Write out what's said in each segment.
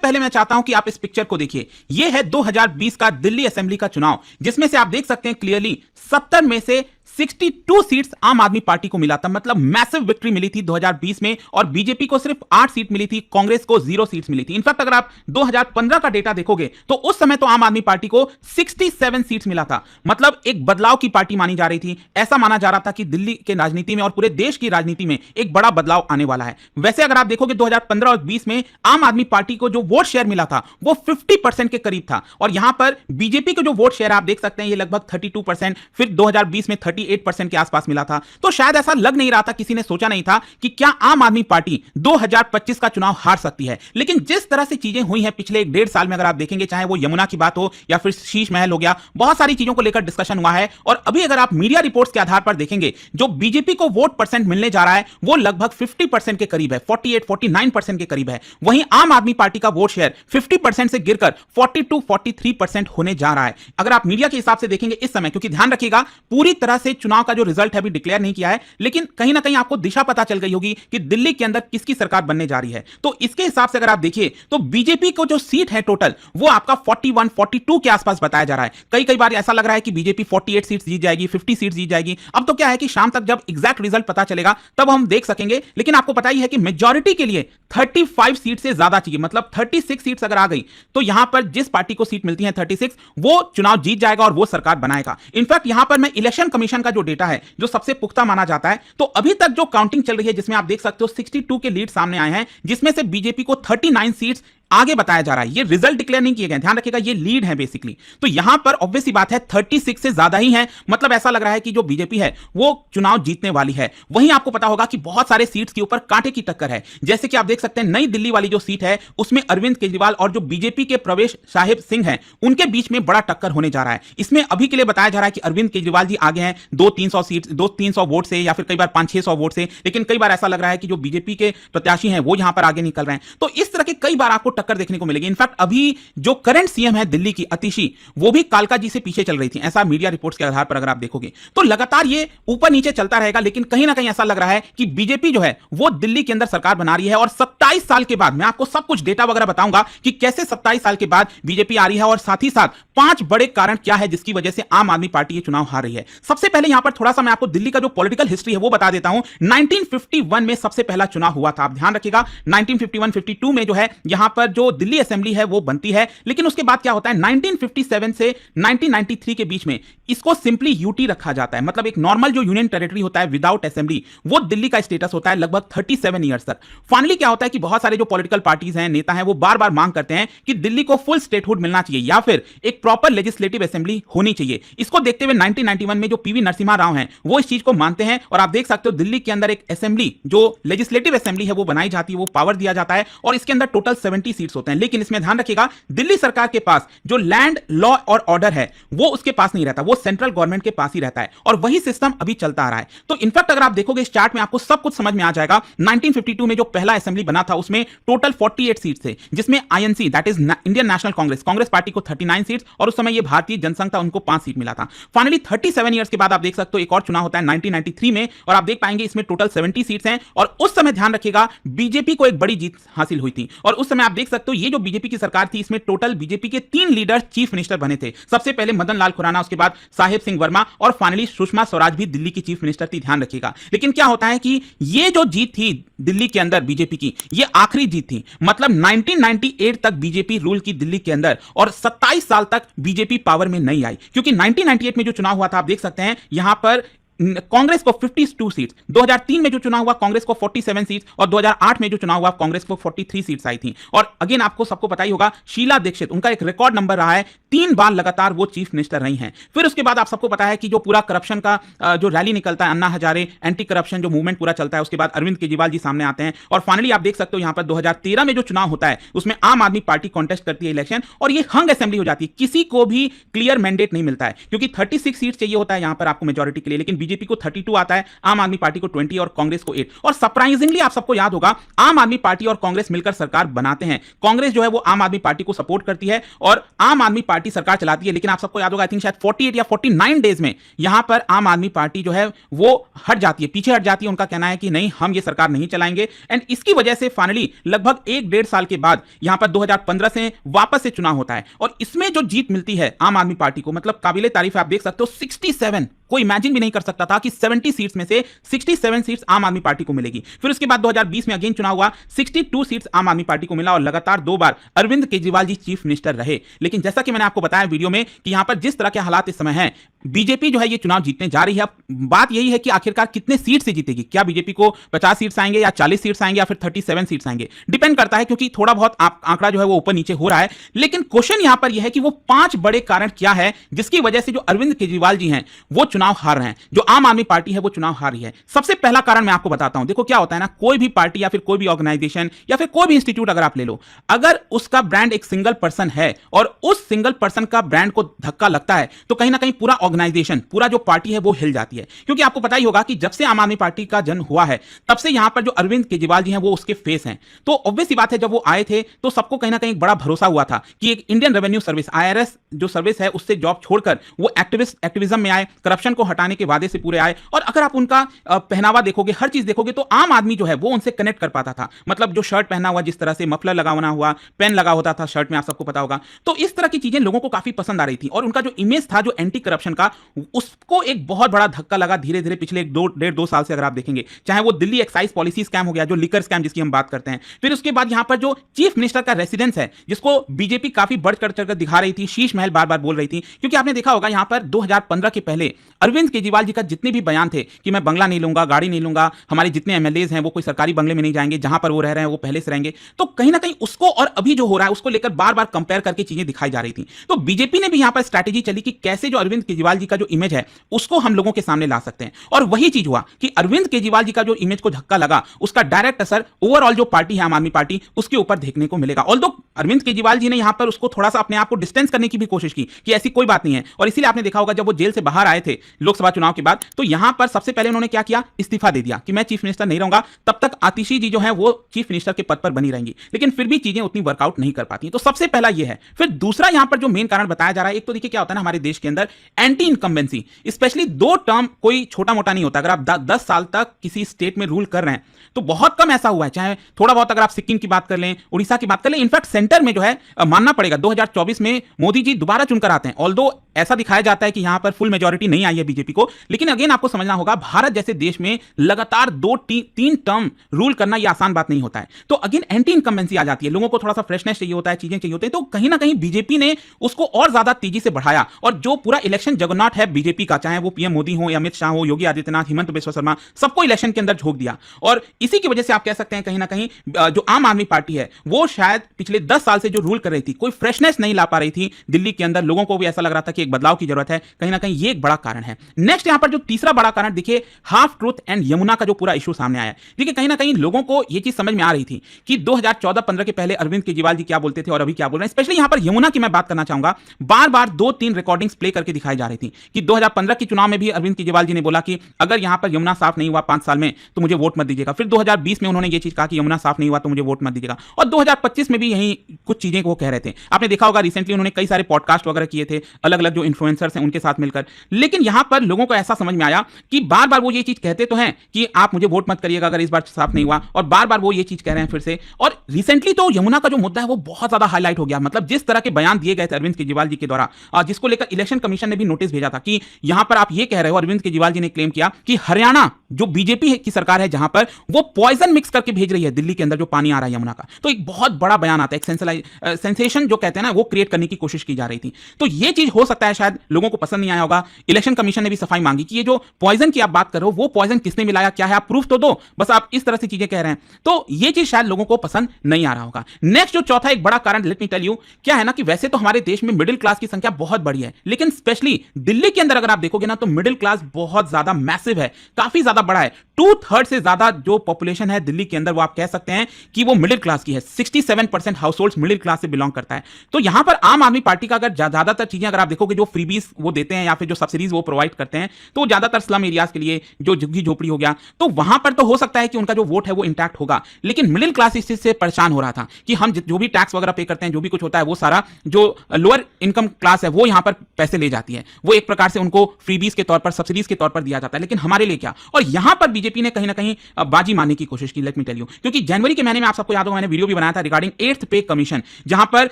पहले मैं चाहता हूं कि आप इस पिक्चर को देखिए। यह है 2020 का दिल्ली असेंबली का चुनाव, जिसमें से आप देख सकते हैं क्लियरली 70 में से 62 सीट्स आम आदमी पार्टी को मिला था। मतलब मैसिव विक्ट्री मिली थी 2020 में, और बीजेपी को सिर्फ 8 सीट मिली थी, कांग्रेस को 0 सीट्स मिली थी। इनफैक्ट अगर आप 2015 का डेटा देखोगे तो उस समय तो आम आदमी पार्टी को 67 सीट्स मिला था। मतलब एक बदलाव की पार्टी मानी जा रही थी। ऐसा माना जा रहा था कि दिल्ली के राजनीति में और पूरे देश की राजनीति में एक बड़ा बदलाव आने वाला है। वैसे अगर आप देखोगे 2015 और 20 में आम आदमी पार्टी को जो वोट शेयर मिला था वो 50% के करीब था, और यहां पर बीजेपी को जो वोट शेयर आप देख सकते हैं ये लगभग 32%, फिर 2020 में 38% के आसपास मिला था। तो शायद ऐसा लग नहीं रहा था, किसी ने सोचा नहीं था कि क्या आम आदमी पार्टी 2025 का चुनाव हार सकती है। लेकिन जिस तरह से चीजें हुई हैं पिछले 1.5 साल में, अगर आप देखेंगे, चाहे वो यमुना की बात हो या फिर शीश महल हो गया, बहुत सारी चीजों को लेकर डिस्कशन हुआ है। और अभी अगर आप मीडिया रिपोर्ट्स के आधार पर देखेंगे, जो बीजेपी को वोट परसेंट मिलने जा रहा है वो लगभग 50% के करीब है, 48-49% के करीब है। वहीं आम आदमी पार्टी का वोट शेयर 50% से गिरकर 42-43% होने जा रहा है, अगर आप मीडिया के हिसाब से देखेंगे इस समय। क्योंकि ध्यान रखिएगा, पूरी तरह से चुनाव का जो रिजल्ट है अभी डिक्लेयर नहीं किया है, लेकिन कहीं ना कहीं आपको दिशा पता चल गई होगी कि दिल्ली के अंदर किसकी सरकार बनने जा रही है। तो इसके हिसाब से अगर आप देखिए तो बीजेपी को जो सीट है टोटल वो आपका 41-42 के आसपास बताया जा रहा है। कई बार ऐसा लग रहा है कि बीजेपी 48 सीट्स जीत जाएगी, 50 सीट्स जीत जाएगी। अब तो क्या है कि शाम तक जब एग्जैक्ट रिजल्ट पता चलेगा तब हम देख सकेंगे। लेकिन आपको पता ही है कि मेजॉरिटी के लिए 35 सीट से ज्यादा चाहिए। मतलब 36 सीट्स अगर आ गई तो यहां पर जिस पार्टी को सीट मिलती है 36, वो चुनाव जीत जाएगा और वो सरकार बनाएगा। इनफैक्ट यहां पर मैं इलेक्शन कमीशन का जो डेटा है जो सबसे पुख्ता माना जाता है, तो अभी तक जो काउंटिंग चल रही है जिसमें आप देख सकते हो 62 के लीड सामने आए हैं, जिसमें से बीजेपी को 39 सीट्स आगे बताया जा रहा है। ये रिजल्ट डिक्लेयर नहीं किए गए, ध्यान रखिएगा, ये लीड है बेसिकली। तो यहां पर ऑब्वियस सी बात है 36 से ज्यादा ही है। मतलब ऐसा लग रहा है कि जो बीजेपी है वो चुनाव जीतने वाली है। वहीं आपको पता होगा कि बहुत सारे सीट्स के ऊपर कांटे की टक्कर है। जैसे कि आप देख सकते हैं नई दिल्ली वाली जो सीट है उसमें अरविंद केजरीवाल और जो बीजेपी के प्रवेश साहिब सिंह हैं उनके बीच में बड़ा टक्कर होने जा रहा है। इसमें अभी के लिए बताया जा रहा है कि अरविंद केजरीवाल जी आगे हैं 200-300 सीट, 200-300 वोट से, या फिर कई बार 500-600 वोट से। लेकिन कई बार ऐसा लग रहा है कि जो बीजेपी के प्रत्याशी हैं वो यहां पर आगे निकल रहे हैं। तो इस तरह के कई बार आपको टक्कर देखने को मिलेगी। इनफैक्ट अभी जो करंट सीएम है दिल्ली की अतिशी, वो भी कालका जी से पीछे चल रही थी, ऐसा मीडिया रिपोर्ट्स के आधार पर अगर आप देखोगे। तो लगातार ये ऊपर नीचे चलता रहेगा। लेकिन कहीं ना कहीं ऐसा लग रहा है कि बीजेपी जो है वो दिल्ली के अंदर सरकार बना रही है। और 27 साल के बाद मैं आपको सब कुछ डेटा वगैरह बताऊंगा कि कैसे 27 साल के बाद बीजेपी आ रही है, और साथ ही साथ 5 बड़े कारण क्या है जिसकी वजह से आम आदमी पार्टी ये चुनाव हार रही है। सबसे पहले यहां पर थोड़ा सा मैं आपको दिल्ली का जो पॉलिटिकल हिस्ट्री है वो बता देता हूं। 1951 में सबसे पहला चुनाव हुआ था। आप ध्यान रखिएगा 1951-52 में जो है यहां पर जो दिल्ली असेंबली है वो बनती है। लेकिन उसके बाद क्या होता है, 1957 से 1993 के बीच में इसको सिंपली यूटी रखा जाता है। मतलब एक नॉर्मल जो यूनियन टेरिटरी होता है विदाउट असेंबली, वो दिल्ली का स्टेटस होता है लगभग 37 ईयर्स तक। फाइनली क्या होता है कि बहुत सारे जो पॉलिटिकल पार्टीज हैं, नेता हैं, वो बार बार मांग करते हैं कि दिल्ली को फुल स्टेटहुड मिलना चाहिए या फिर एक प्रॉपर लेजिस्लेटिव असेंबली होनी चाहिए। इसको देखते हुए 1991 में जो पीवी नरसिम्हा राव हैं वो इस चीज को मानते हैं, और आप देख सकते हो दिल्ली के अंदर एक असेंबली जो लेजिस्लेटिव असेंबली है वो बनाई जाती है, वो पावर दिया जाता है, और इसके अंदर टोटल 70 सीट्स होते हैं। लेकिन इसमें ध्यान रखिएगा दिल्ली सरकार के पास जो लैंड लॉ और ऑर्डर है वो उसके पास नहीं रहता, वो सेंट्रल गवर्नमेंट के पास ही रहता है, और वही सिस्टम अभी चलता आ रहा है। तो इनफैक्ट अगर आप देखोगे इस चार्ट में आपको सब कुछ समझ में आ जाएगा। 1952 में जो पहला असेंबली बना था उसमें टोटल 48 सीट्स थे, जिसमें INC that is Indian national Congress party को 39 सीट्स, और उस समय ये भारतीय जनसंघ था, उनको 5 सीट मिला था। फाइनली 37 ईयर्स के बाद आप देख सकते हो एक और चुनाव होता है 1993 में, और आप देख पाएंगे इसमें टोटल 70 सीट्स हैं। और उस समय ध्यान रखिएगा बीजेपी को एक बड़ी जीत हासिल हुई थी, और उस समय आप देख सकते हो ये जो बीजेपी की सरकार थी इसमें टोटल बीजेपी के 3 लीडर चीफ मिनिस्टर बने थे। सबसे पहले मदन लाल खुराना, उसके बाद साहिब सिंह वर्मा, और फाइनली सुषमा स्वराज भी दिल्ली की चीफ मिनिस्टर थी, ध्यान रखिएगा। लेकिन क्या होता है कि ये जो जीत थी दिल्ली के अंदर बीजेपी की, ये आखिरी जीत थी। मतलब 1998 तक बीजेपी रूल की दिल्ली के अंदर, और 27 साल तक बीजेपी पावर में नहीं आई। क्योंकि 1998 में जो चुनाव हुआ था आप देख सकते हैं यहां पर कांग्रेस को 52 सीट्स, 2003 में जो चुनाव हुआ कांग्रेस को 47 सीट्स, और 2008 में जो चुनाव हुआ कांग्रेस को 43 सीट्स आई थी। और अगेन आपको सबको पता ही होगा शीला दीक्षित, उनका एक रिकॉर्ड नंबर रहा है, 3 बार लगातार वो चीफ मिनिस्टर रही हैं। फिर उसके बाद आप सबको पता है कि जो पूरा करप्शन का जो रैली निकलता है, अन्ना हजारे एंटी करप्शन जो मूवमेंट पूरा चलता है, उसके बाद अरविंद केजरीवाल जी सामने आते हैं, और फाइनली आप देख सकते हो यहां पर 2013 में जो चुनाव होता है उसमें आम आदमी पार्टी कॉन्टेस्ट करती है इलेक्शन, और ये हंग असेंबली हो जाती है। किसी को भी क्लियर मैंडेट नहीं मिलता है, क्योंकि 36 सीट चाहिए होता है यहां पर आपको मेजोरिटी के लिए, लेकिन बीजेपी को 32 आता है, आम आदमी पार्टी को 20 और कांग्रेस को 8। और सरप्राइजिंगली आप सबको याद होगा, आम आदमी पार्टी और कांग्रेस मिलकर सरकार बनाते हैं। कांग्रेस जो है वो आम आदमी पार्टी को सपोर्ट करती है और आम आदमी पार्टी सरकार चलाती है। लेकिन आप सबको याद होगा, आई थिंक शायद 48 या 49 डेज में यहां पर आम आदमी पार्टी जो है वो हट जाती है, पीछे हट जाती है। उनका कहना है कि नहीं, हम ये सरकार नहीं चलाएंगे। एंड इसकी वजह से फाइनली लगभग 1-1.5 साल के बाद यहां पर 2015 से वापस से चुनाव होता है और इसमें जो जीत मिलती है आम आदमी पार्टी को, मतलब काबिले तारीफ है। आप देख सकते हो 67, कोई इमेजिन भी नहीं कर सकता था कि 70 सीट्स में से 67 सीट्स आम आदमी पार्टी को मिलेगी। फिर उसके बाद 2020 में अगेन चुनाव हुआ, 62 सीट्स आम आदमी पार्टी को मिला और लगातार 2 बार अरविंद केजरीवाल जी चीफ मिनिस्टर रहे। लेकिन जैसा कि मैंने आपको बताया वीडियो में कि यहां पर जिस तरह के हालात इस समय हैं, बीजेपी जो है ये चुनाव जीतने जा रही है। बात यही है कि आखिरकार कितने सीट से जीतेगी, क्या बीजेपी को 50 सीट्स आएंगे या 40 सीट्स आएंगे या फिर 37 सीट्स आएंगे, डिपेंड करता है, क्योंकि थोड़ा बहुत आंकड़ा जो है वो ऊपर नीचे हो रहा है। लेकिन क्वेश्चन यहां पर यह है कि वो 5 बड़े कारण क्या है जिसकी वजह से जो अरविंद केजरीवाल जी हैं वो चुनाव हार रहे हैं, जो आम आदमी पार्टी है वो चुनाव हार रही है। सबसे पहला कारण मैं आपको बताता हूं। देखो क्या होता है ना, कोई भी पार्टी या फिर कोई भी ऑर्गेनाइजेशन या फिर कोई भी इंस्टीट्यूट अगर आप ले लो, अगर उसका ब्रांड एक सिंगल पर्सन है और उस सिंगल पर्सन का ब्रांड को धक्का लगता है तो कहीं ना कहीं पूरा ऑर्गेनाइजेशन, पूरा जो पार्टी है वो हिल जाती है। क्योंकि आपको पता ही होगा कि जब से आम आदमी पार्टी का जन्म हुआ है तब से यहां पर जो अरविंद केजरीवाल जी हैं वो उसके फेस हैं। तो ऑब्वियस सी बात है, जब वो आए थे तो सबको कहीं ना कहीं बड़ा भरोसा हुआ था कि एक इंडियन रेवेन्यू सर्विस IRS जो सर्विस है उससे जॉब छोड़कर वो एक्टिविज्म में आए, करप्शन को हटाने के वादे से पूरे आए। और अगर आप उनका पहनावा देखोगे, हर चीज देखोगे, तो आम आदमी जो है वो उनसे कनेक्ट कर पाता था। मतलब जो शर्ट पहना हुआ, जिस तरह से मफलर लगाना हुआ, पेन लगा होता था शर्ट में, आप सबको पता होगा। तो इस तरह की चीजें लोगों को काफी पसंद आ रही थी और उनका जो इमेज था जो एंटी करप्शन का, उसको एक बहुत बड़ा धक्का लगा धीरे धीरे पिछले 1-1.5-2 साल से। अगर आप देखेंगे, चाहे वो दिल्ली एक्साइज पॉलिसी स्कैम हो गया, जो लिकर स्कैम जिसकी हम बात करते हैं, फिर उसके बाद यहां पर जो चीफ मिनिस्टर का रेसिडेंस है जिसको बीजेपी काफी बढ़ चढ़कर दिखा रही थी, शीश महल बार बार बोल रही थी। क्योंकि आपने देखा होगा यहां पर 2015 के पहले अरविंद केजरीवाल जी का जितने भी बयान थे कि मैं बंगला नहीं लूंगा, गाड़ी नहीं लूंगा, हमारे जितने एमएलएज हैं वो कोई सरकारी बंगले में नहीं जाएंगे, जहां पर वो रह रहे हैं वो पहले से रहेंगे, तो कहीं ना कहीं उसको और अभी जो हो रहा है उसको लेकर बार बार कंपेयर करके चीजें दिखाई जा रही थी। तो बीजेपी ने भी यहां पर स्ट्रैटेजी चली कि कैसे जो अरविंद केजरीवाल जी का जो इमेज है उसको हम लोगों के सामने ला सकते हैं। और वही चीज हुआ कि अरविंद केजरीवाल जी का जो इमेज को धक्का लगा, उसका डायरेक्ट असर ओवरऑल जो पार्टी है आम आदमी पार्टी, उसके ऊपर देखने को मिलेगा। ऑल्दो अरविंद केजरीवाल जी ने यहां पर उसको थोड़ा सा अपने आप को डिस्टेंस करने की भी कोशिश की कि ऐसी कोई बात नहीं है। और इसीलिए आपने देखा होगा जब वो जेल से बाहर आए थे लोकसभा चुनाव के बाद, तो यहां पर सबसे पहले उन्होंने क्या किया, इस्तीफा दे दिया कि मैं चीफ मिनिस्टर नहीं रहूंगा, तब तक आतिशी जी जो है वो चीफ मिनिस्टर के पद पर बनी रहेंगी। लेकिन फिर भी चीजें उतनी वर्कआउट नहीं कर पाती। तो सबसे पहला यह है। फिर दूसरा यहां पर जो मेन कारण बताया जा रहा है, एक तो देखिए क्या होता है ना हमारे देश के अंदर एंटी इनकम्बेंसी, स्पेशली 2 टर्म कोई छोटा मोटा नहीं होता। अगर आप 10 साल तक किसी स्टेट में रूल कर रहे हैं तो बहुत कम ऐसा हुआ है, चाहे थोड़ा बहुत अगर आप सिक्किम की बात कर लें, उड़ीसा की बात कर लें, इनफैक्ट सेंटर में जो है मानना पड़ेगा 2024 में मोदी जी दोबारा चुनकर आते हैं। ऑल्दो ऐसा दिखाया जाता है कि यहां पर फुल मेजॉरिटी नहीं आई है बीजेपी को, लेकिन अगेन आपको समझना होगा भारत जैसे देश में लगातार 2-3 टर्म रूल करना यह आसान बात नहीं होता है। तो अगेन एंटी इनकम्बेंसी आ जाती है, लोगों को थोड़ा सा फ्रेशनेस चाहिए होता है, चीजें चाहिए होती है। तो कहीं ना कहीं बीजेपी ने उसको और ज्यादा तेजी से बढ़ाया और जो पूरा इलेक्शन जगन्नाथ है बीजेपी का, चाहे वो पीएम मोदी हो, अमित शाह हो, योगी आदित्यनाथ, हिमंत बिस्वा शर्मा, सबको इलेक्शन के अंदर झोंक दिया। और इसी की वजह से आप कह सकते हैं कहीं ना कहीं जो आम आदमी पार्टी है वो शायद पिछले 10 साल से जो रूल कर रही थी, कोई फ्रेशनेस नहीं ला पा रही थी दिल्ली के अंदर। लोगों को भी ऐसा लग रहा था कि एक बदलाव की जरूरत है, कहीं ना कहीं ये एक बड़ा कारण है। नेक्स्ट यहां पर जो तीसरा बड़ा कारण देखिए, हाफ ट्रूथ एंड यमुना का जो पूरा इशू सामने आया है। देखिए कहीं ना कहीं लोगों को यह चीज समझ में आ रही थी कि 2014-15 के पहले अरविंद केजरीवाल जी क्या बोलते थे और अभी क्या बोल रहे हैं। स्पेशली यहां पर यमुना की मैं बात करना चाहूंगा, बार बार 2-3 रिकॉर्डिंग्स प्ले करके दिखाई जा रही थी कि 2015 के चुनाव में भी अरविंद केजरीवाल जी ने बोला कि अगर यहां पर यमुना साफ नहीं हुआ 5 साल में तो मुझे वोट मत दीजिएगा। फिर 2020 में उन्होंने ये चीज कहा कि यमुना साफ नहीं हुआ तो मुझे वोट मत दीजिएगा। और 2025 में भी यही कुछ चीजें वो कह रहे थे। आपने देखा होगा रिसेंटली उन्होंने कई सारे पॉडकास्ट वगैरह किए थे अलग अलग जो इन्फ्लुएंसर्स हैं उनके साथ मिलकर। लेकिन यहां पर लोगों को ऐसा समझ में आया कि बार बार वो ये चीज कहते तो हैं कि आप मुझे वोट मत करिएगा अगर इस बार साफ नहीं हुआ, और बार बार वो ये चीज कह रहे हैं फिर से। और रिसेंटली तो यमुना का जो मुद्दा है वो बहुत ज्यादा हाईलाइट हो गया। मतलब जिस तरह के बयान दिए गए थे अरविंद केजरीवाल जी के द्वारा, जिसको लेकर इलेक्शन कमीशन ने भी नोटिस भेजा था कि यहां पर आप ये कह रहे हो, अरविंद केजरीवाल जी ने क्लेम किया कि हरियाणा जो बीजेपी की सरकार है जहां पर वो पॉइजन मिक्स करके भेज रही है दिल्ली के अंदर जो पानी आ रहा है यमुना का। तो एक बहुत बड़ा बयान आता है, एक सेंसेशन जो कहते हैं ना वो क्रिएट करने की कोशिश की जा रही थी। तो ये चीज हो सकता है शायद लोगों को पसंद नहीं आया होगा। इलेक्शन कमीशन ने भी सफाई मांगी कि ये जो पॉइजन की आप बात कर रहे हो वो पॉइजन किसने मिलाया, क्या है, आप प्रूफ तो दो, बस आप इस तरह से चीजें कह रहे हैं। तो ये चीज शायद लोगों को पसंद नहीं आ रहा होगा। नेक्स्ट जो चौथा एक बड़ा कारण, लेट मी टेल यू, क्या है ना कि वैसे तो हमारे देश में मिडिल क्लास की संख्या बहुत बड़ी है, लेकिन स्पेशली दिल्ली के अंदर अगर आप देखोगे ना तो मिडिल क्लास बहुत ज्यादा मैसिव है, काफी ज्यादा बड़ा है। 2/3 से ज्यादा जो पॉपुलेशन है दिल्ली के अंदर वो आप कह सकते हैं कि वो मिडिल क्लास की है। 67% हाउस सोल्स मिडिल क्लास से बिलोंग करता है। तो यहां पर आम आदमी पार्टी का अगर ज्यादातर चीजें अगर आप देखोगे जो फ्रीबीज वो देते हैं या फिर जो सब्सिडीज वो प्रोवाइड करते हैं, तो ज्यादातर स्लम एरियाज के लिए, जो झुग्गी झोपड़ी हो गया, तो वहां पर तो हो सकता है कि उनका जो वोट है वो इंटैक्ट होगा। लेकिन मिडिल क्लास इस चीज से परेशान हो रहा था कि हम जो भी टैक्स वगैरह पे करते हैं, जो भी कुछ होता है, वो सारा जो लोअर इनकम क्लास है वो यहां पर पैसे ले जाती है, वो एक प्रकार से उनको फ्रीबीज के तौर पर, सब्सिडीज के तौर पर दिया जाता है। लेकिन हमारे लिए क्या? और यहां पर बीजेपी ने कहीं ना कहीं बाजी मारने की कोशिश की, लेट मी टेल यू। क्योंकि जनवरी के महीने में आप सबको याद होगा मैंने वीडियो भी बनाया था रिगार्डिंग 8th पे कमीशन, जहां पर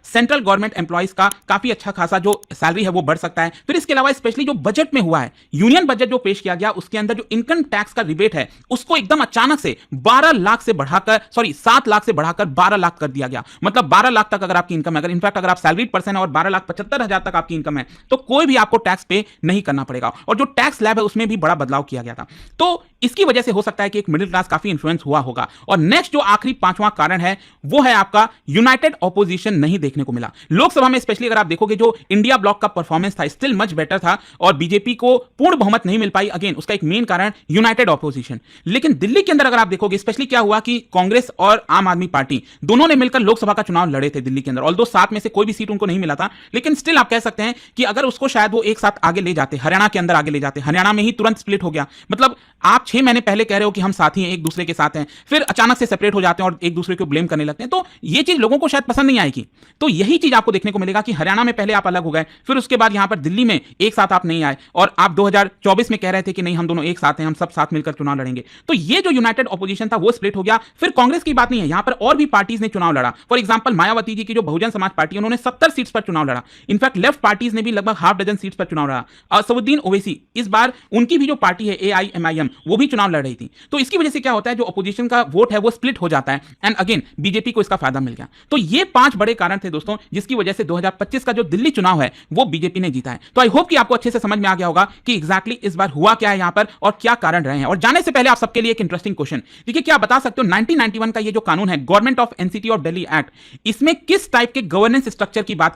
सेंट्रल गवर्नमेंट एम्प्लॉइज का काफी अच्छा खासा जो सैलरी है वो बढ़ सकता है। फिर इसके अलावा स्पेशली जो बजट में हुआ है, यूनियन बजट जो पेश किया गया, उसके अंदर जो इनकम टैक्स का रिबेट है उसको एकदम अचानक से 12 लाख से बढ़ाकर, सॉरी 7 लाख से बढ़ाकर 12 लाख कर दिया गया। मतलब 12 लाख तक अगर आपकी इनकम है, अगर इनफैक्ट अगर आप सैलरीड पर्सन है और 12,75,000 तक आपकी इनकम है, तो कोई भी आपको टैक्स पे नहीं करना पड़ेगा। और जो टैक्स स्लैब है उसमें भी बड़ा बदलाव किया गया था। तो इसकी वजह से हो सकता है कि एक मिडिल क्लास काफी इंफ्लुएंस हुआ होगा। और नेक्स्ट जो आखिरी पांचवां कारण है वो है आपका यूनाइटेड ऑपोजिशन नहीं देखने को मिला। लोकसभा में स्पेशली अगर आप देखोगे जो इंडिया ब्लॉक का परफॉर्मेंस था स्टिल मच बेटर था और बीजेपी को पूर्ण बहुमत नहीं मिल पाई। अगेन उसका एक मेन कारण यूनाइटेड ऑपोजिशन। लेकिन दिल्ली के अंदर अगर आप देखोगे स्पेशली क्या हुआ कि कांग्रेस और आम आदमी पार्टी दोनों ने मिलकर लोकसभा का चुनाव लड़े थे दिल्ली के अंदर। ऑल्दो सात में से कोई भी सीट उनको नहीं मिला था, लेकिन स्टिल आप कह सकते हैं कि अगर उसको शायद वो एक साथ आगे ले जाते, हरियाणा के अंदर आगे ले जाते, हरियाणा में ही तुरंत स्प्लिट हो गया। मतलब आप 6 महीने पहले कह रहे हो कि हम साथी हैं, एक दूसरे के साथ हैं, फिर अचानक से सेपरेट हो जाते हैं और एक दूसरे को ब्लेम करने लगते हैं। तो ये चीज लोगों को शायद पसंद नहीं आएगी। तो यही चीज आपको देखने को मिलेगा कि हरियाणा में पहले आप अलग हो गए, फिर उसके बाद यहां पर दिल्ली में एक साथ आप नहीं आए और आप 2024 में कह रहे थे कि नहीं हम दोनों एक साथ हैं, हम सब साथ मिलकर चुनाव लड़ेंगे। तो ये जो यूनाइटेड ऑपोजिशन था वो स्प्लिट हो गया। फिर कांग्रेस की बात नहीं है, यहां पर और भी पार्टीज ने चुनाव लड़ा। फॉर एग्जांपल मायावती जी की जो बहुजन समाज पार्टी, उन्होंने 70 सीट्स पर चुनाव लड़ा। इनफैक्ट लेफ्ट पार्टीज ने भी लगभग हाफ डजन सीट्स पर चुनाव लड़ा। असदुद्दीन ओवैसी इस बार उनकी भी जो पार्टी है AIMIM वो भी चुनाव लड़ रही थी। तो इसकी वजह से क्या होता है, जो अपोजिशन का वोट है वो स्प्लिट हो जाता है एंड अगेन बीजेपी को इसका फायदा मिल गया। तो ये 5 बड़े कारण थे दोस्तों जिसकी वजह से 2025 का जो दिल्ली चुनाव है वो बीजेपी ने जीता है। तो आई होप कि आपको अच्छे से समझ में आ गया होगा कि एग्जैक्टली इस बार हुआ क्या है यहां पर और क्या कारण रहे हैं। और जाने से पहले आप सबके लिए एक इंटरेस्टिंग क्वेश्चन, देखिए क्या बता सकते हो 1991 का ये जो कानून है government of NCT of Delhi act, इसमें किस टाइप के गवर्नेंस स्ट्रक्चर की बात